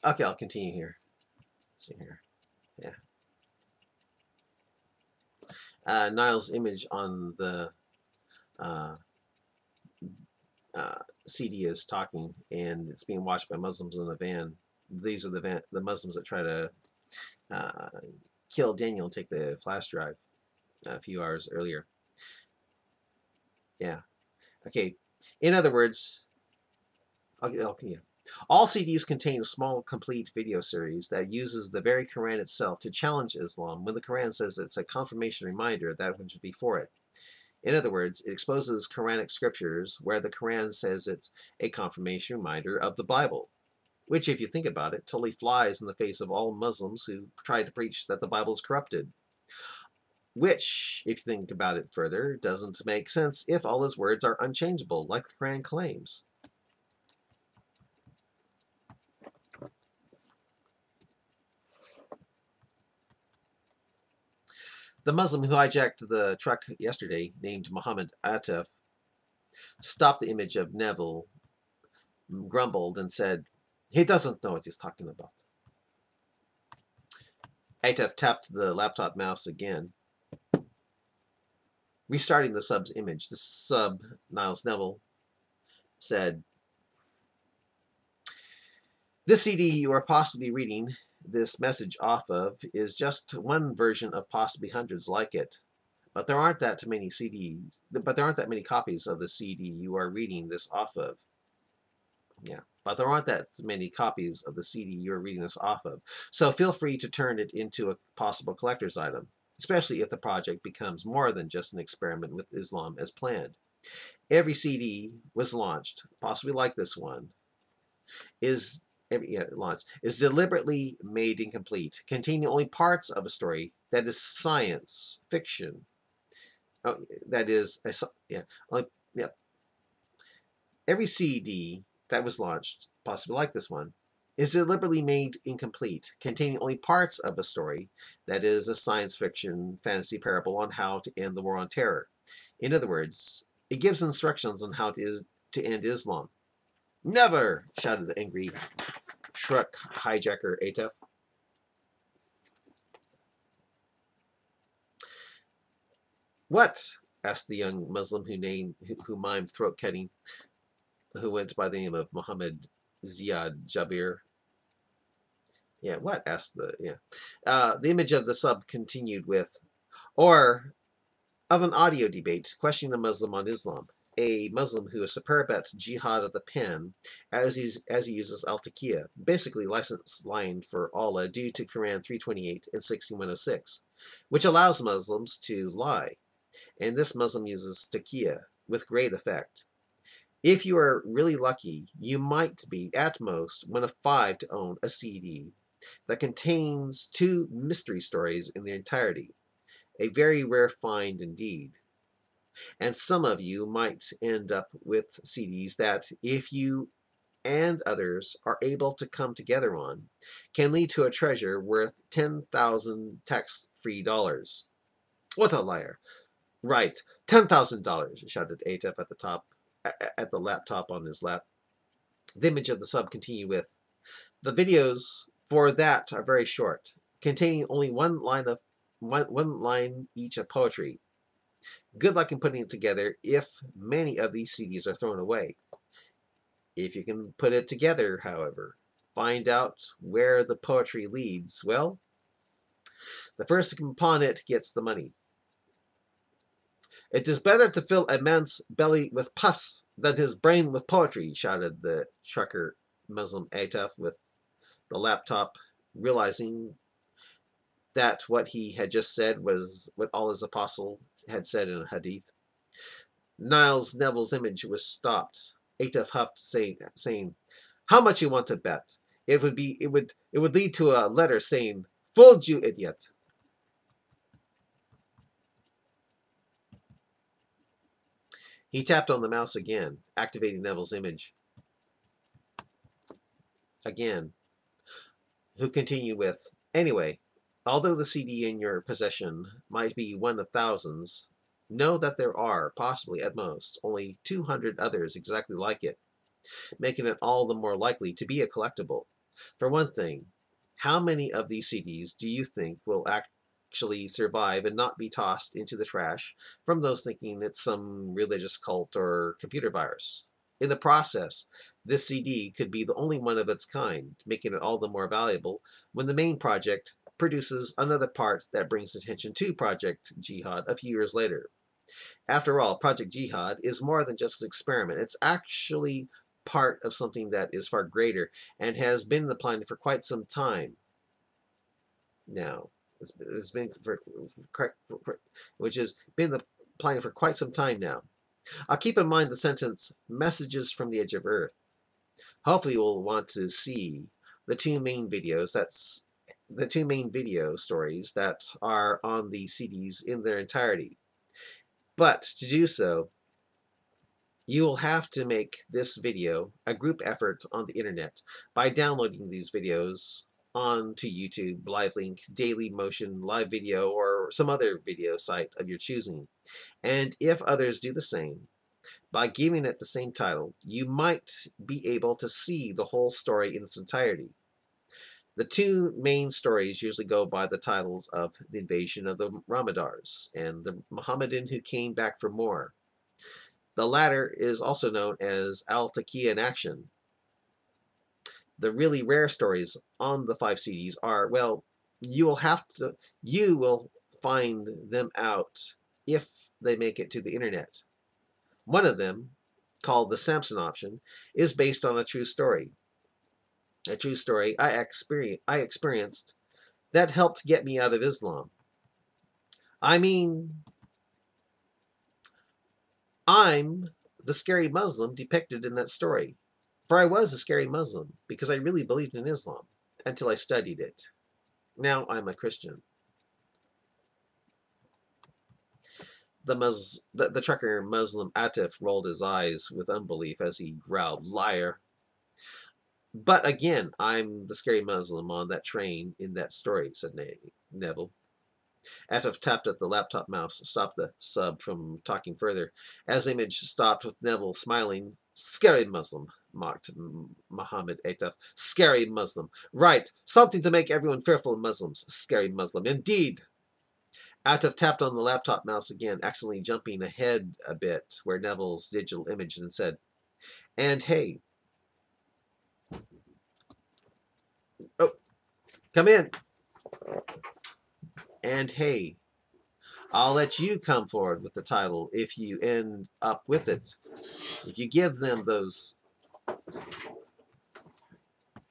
Okay, I'll continue here. See here. Yeah. Niall's image on the uh, CD is talking, and it's being watched by Muslims in a van. These are the Muslims that try to uh, kill Daniel and take the flash drive a few hours earlier. Yeah. Okay. In other words, yeah. All CDs contain a small, complete video series that uses the very Quran itself to challenge Islam when the Quran says it's a confirmation reminder that which would be for it. In other words, it exposes Quranic scriptures where the Quran says it's a confirmation reminder of the Bible, which, if you think about it, totally flies in the face of all Muslims who try to preach that the Bible is corrupted. Which, if you think about it further, doesn't make sense if all his words are unchangeable, like the Quran claims. The Muslim who hijacked the truck yesterday, named Muhammad Atef, stopped the image of Neville, grumbled, and said, "He doesn't know what he's talking about." Atef tapped the laptop mouse again, restarting the sub's image. The sub, Niles Neville, said, "This CD you are possibly reading this message off of is just one version of possibly hundreds like it. But there aren't that many CDs, but there aren't that many copies of the CD you are reading this off of." Yeah, but there aren't that many copies of the CD you're reading this off of. So feel free to turn it into a possible collector's item, especially if the project becomes more than just an experiment with Islam as planned. Every CD was launched, possibly like this one, is deliberately made incomplete, containing only parts of a story that is science fiction. Oh, that is, every CD that was launched, possibly like this one, is deliberately made incomplete, containing only parts of a story that is a science fiction fantasy parable on how to end the war on terror. In other words, it gives instructions on how to end Islam. "Never!" shouted the angry truck hijacker Atef. "What?" asked the young Muslim who mimed throat cutting, who went by the name of Muhammad Ziad Jabir. "Yeah, what?" asked the image of the sub continued with, "Or of an audio debate questioning a Muslim on Islam. A Muslim who is superb at jihad of the pen, as he uses al-taqiyya, basically licensed lying for Allah due to Quran 328 and 6106, which allows Muslims to lie. And this Muslim uses taqiyya with great effect. If you are really lucky, you might be, at most, one of 5 to own a CD that contains 2 mystery stories in their entirety. A very rare find indeed. And some of you might end up with CDs that, if you and others are able to come together on, can lead to a treasure worth 10,000 tax-free dollars." "What a liar." "Right, $10,000, shouted Atef at the laptop on his lap. The image of the sub continued with, "The videos for that are very short, containing only one line each of poetry. Good luck in putting it together if many of these CDs are thrown away. If you can put it together, however, find out where the poetry leads, well, the first to come upon it gets the money. It is better to fill a man's belly with pus than his brain with poetry," shouted the trucker Muslim Atef with the laptop, realizing that what he had just said was what Allah's apostle had said in a hadith. Niles Neville's image was stopped. Atef huffed, saying, "How much you want to bet? It would lead to a letter saying, 'Fooled you, idiot.'" He tapped on the mouse again, activating Neville's image. Again, who continued with, "Anyway, although the CD in your possession might be one of thousands, know that there are, possibly at most, only 200 others exactly like it, making it all the more likely to be a collectible. For one thing, how many of these CDs do you think will actually survive and not be tossed into the trash from those thinking it's some religious cult or computer virus? In the process, this CD could be the only one of its kind, making it all the more valuable when the main project produces another part that brings attention to Project Jihad a few years later. After all, Project Jihad is more than just an experiment. It's actually part of something that is far greater and has been in the planning for quite some time now. It's been which has been the planning for quite some time now. I'll keep in mind the sentence, messages from the edge of Earth. Hopefully you'll want to see the two main videos, the two main video stories that are on the CDs in their entirety. But to do so, you will have to make this video a group effort on the internet by downloading these videos onto YouTube, LiveLink, Daily Motion, Live Video, or some other video site of your choosing. And if others do the same, by giving it the same title, you might be able to see the whole story in its entirety. The two main stories usually go by the titles of The Invasion of the Ramadars and The Mohammedan Who Came Back for More. The latter is also known as Al-Taqiyya in Action. The really rare stories on the 5 CDs are, well, you will find them out if they make it to the internet. One of them, called The Samson Option, is based on a true story. A true story I experienced that helped get me out of Islam. I mean, I'm the scary Muslim depicted in that story. For I was a scary Muslim because I really believed in Islam until I studied it. Now I'm a Christian. The trucker Muslim Atif rolled his eyes with unbelief as he growled, "Liar." But again, I'm the scary Muslim on that train in that story, said Neville. Atif tapped at the laptop mouse, stopped the sub from talking further. As the image stopped with Neville smiling, "Scary Muslim," mocked Muhammad Ataf. "Scary Muslim. Right, something to make everyone fearful of Muslims. Scary Muslim, indeed." Ataf tapped on the laptop mouse again, accidentally jumping ahead a bit where Neville's digital image, and said, "And hey, oh, come in. And hey, I'll let you come forward with the title if you end up with it. If you give them those